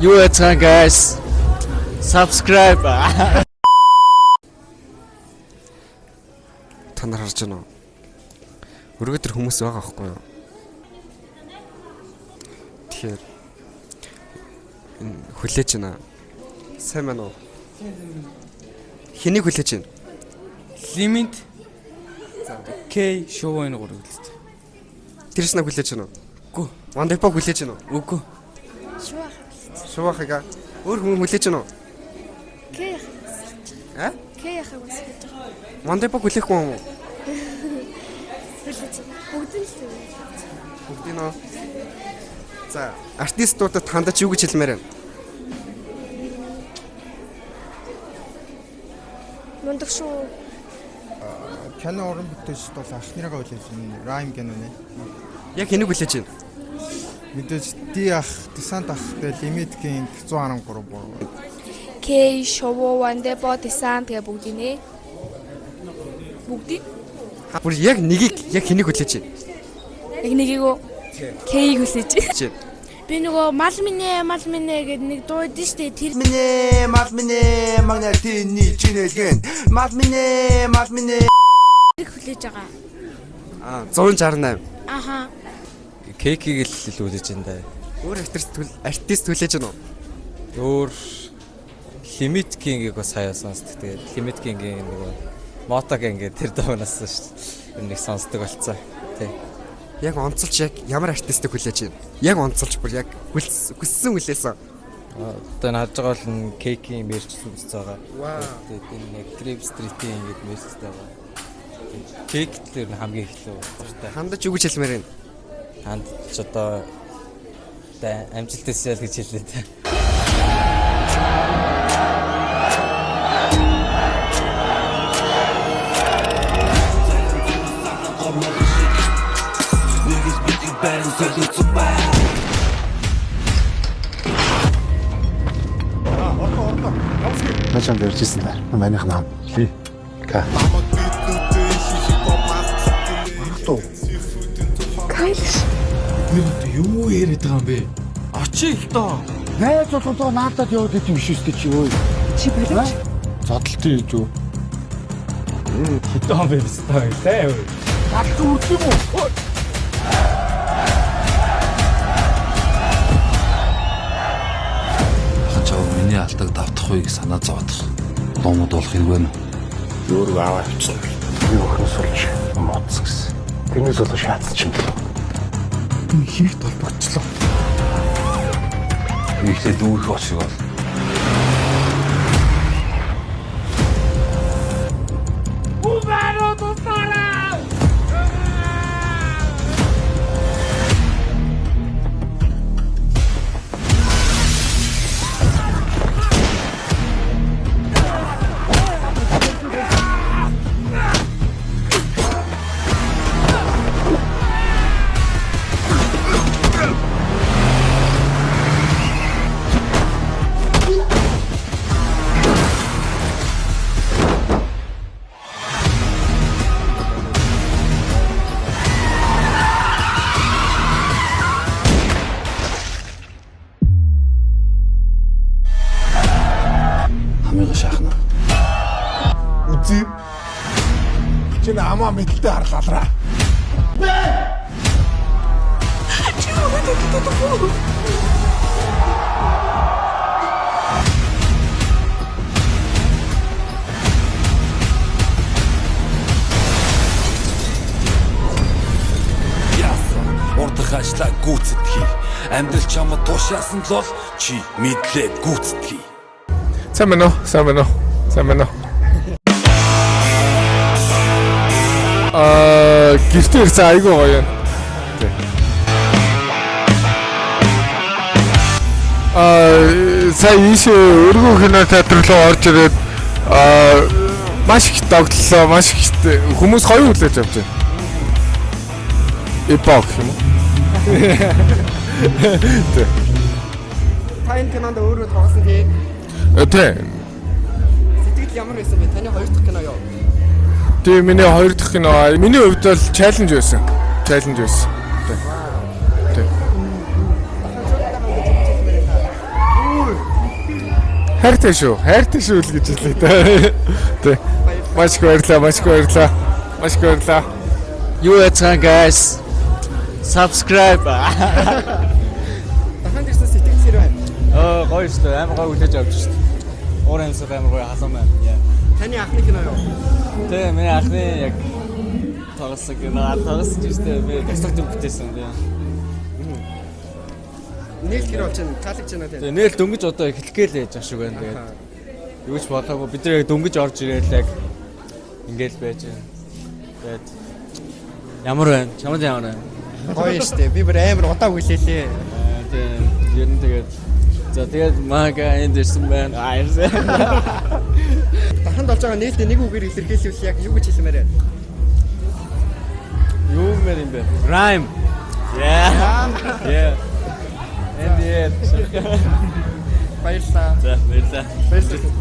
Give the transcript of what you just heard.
Юу яцгаан guys? Subscribe. Та нар харж байна уу? Өргөдөр хүмүүс байгаа байхгүй юу? Тэгэхээр хүлээж байна. Сайн байна уу? Хэнийг хүлээж байна? Лимит К шоу энэ гурав үлдээ. Тэрс нэг хүлээж байна уу? Үгүй. Вандепо хүлээж байна уу? Үгүй. Шувахага. Өөр хүн хүлээж байна уу? Кэх. А? Кэх хагас гэж байгаа. Вандепо хүлээхгүй юм уу? Бүгд л тийм. Бүгд нөө. За, артистуудад хандаж юу гэж хэлмээр байна? Мундаг шүү. Кино уран бүтээлч бол ах нарыгаа хүлээж байна. Райм кино нэ. Яг хэнийг хүлээж байна? Мэдээж ди ах, десант ах гэх лимитгийн 113 буруу. К шоу вандепо десант гэх бүгдийг нэ. Бүгдийг Бүр яг нэгийг яг хэнийг хүлээж байна? яг нэгийг К-ийг хүлээж. Чинь. Би нөгөө мал минь гэдэг нэг дуу идэв штэ тэр Мал минь магнаа тиний чинэлгэн мал минь хүлээж байгаа. Аа, 168. Аха. Кейкийг л илүүлж энэ даа. Өөр артист хүлээж байна уу? Өөр Лимит Кингийг бас хаяа сонсдог. Тэгээд Лимит Кингийн нөгөө Мотог ингээд тэр дуунаас шүү дээ. Нэг сонсдог болцсон. Тий. Яг онцолж яг ямар артистыг хүлээж байна? Яг онцолж бүр яг хүссэн хүлээсэн. Одоо энэ харж байгаа бол Кейкийн мэрчсэн үсэж байгаа. Вау. Тэгээд энэ яг Crib Street-ийн ингээд мэрчтэй байгаа. Кейк тэр хамгийн ихлүү дуртай. Хандаж юу гэж хэлмээр байна? Ханд ч одоо амжилт төсөөл гэж хэлээ тэ. Начан дэржсэн байна. Манайх нам. Ли. Ка. Тоо. Кайлш. Юу яриад байгаа юм бэ? Очи их тоо. Найз болоо наадад яваад идэв биш үстэй чи өө. Чи болооч. Задлтын гэж юу? Хитэн бэ стай. Тэ. Задлт үрдэх юм уу? Хачаа миний алдаг давтахгүй санаа зовдох. Дуумууд болох хэрэг байна. Өөрөө аваа авчихсан. Би өхнөөс олж моцс гэсэн. Тэрнээс болоо шаацч юм даа. Энэ хийх толбогчлоо. Ихтэй дүүх очиг бол. Хамыга шахна. Үзье. Чи намаа мэдэлтэй харлаалаа. Урдах ажлаа гүйцэтгэе. Амьдрал чамд тушаасан л бол чи мэдлээд гүйцэтгэе. Сайн байна уу? Гэртээ ирсэн айгүй гоё юм. Сая ийшээ өргөө кино театр руу орж ирээд маш их тогтлоо, маш их хүмүүс гоё хүлээж авч байна. Эпох юм уу? Та энэ кинонд өөрөө тоглосон тий. Тэ. Сэтгэл ямар байсан бэ? Таны хоёр дахь кино юу? Тэ миний хоёр дахь кино. Миний хувьд бол чаленж байсан. Тэ. Тэ. хайртай шүү л гэж хэлээ дээ. Тэ. Маш их баярлалаа. Юу яцхан guys. Subscribe. Дахан ирсэн сэтгэл сэр байна. Гоё шүү дээ. Амар гоё үлээж авч шүү дээ. Уур амьсгал амар гоё халуун байна. Яа. Таны анхны кино юу? Тэ миний анхны яг тоглосон тоглосон ч үстэй би тасдаг юм бүтээсэн тийм. Нээлт гэр болж таалагдж байна тийм. Тэгээ нээл дөнгөж одоо эхлэхээ л яж ах шиг байна тэгээд. Юу ч болоогүй бид нэр яг дөнгөж орж ирээл яг ингээл байж байна. Тэгээд ямар байна? Чамд ямар байна? Гоё штэ. Би бүр амар удаа хүлээлээ. Тийм ер нь тэгээд за тэгээд мага энд ирсэн байна. Ирсэн. Даханд болж байгаа нээлтээ нэг үгээр илэрхийлвэл яг юу гэж хэлмээр байна? Юу мэр юм бэ? Rhyme. Yeah. Yeah. And yeah. Баярлалаа. За баярлалаа. Баярлалаа.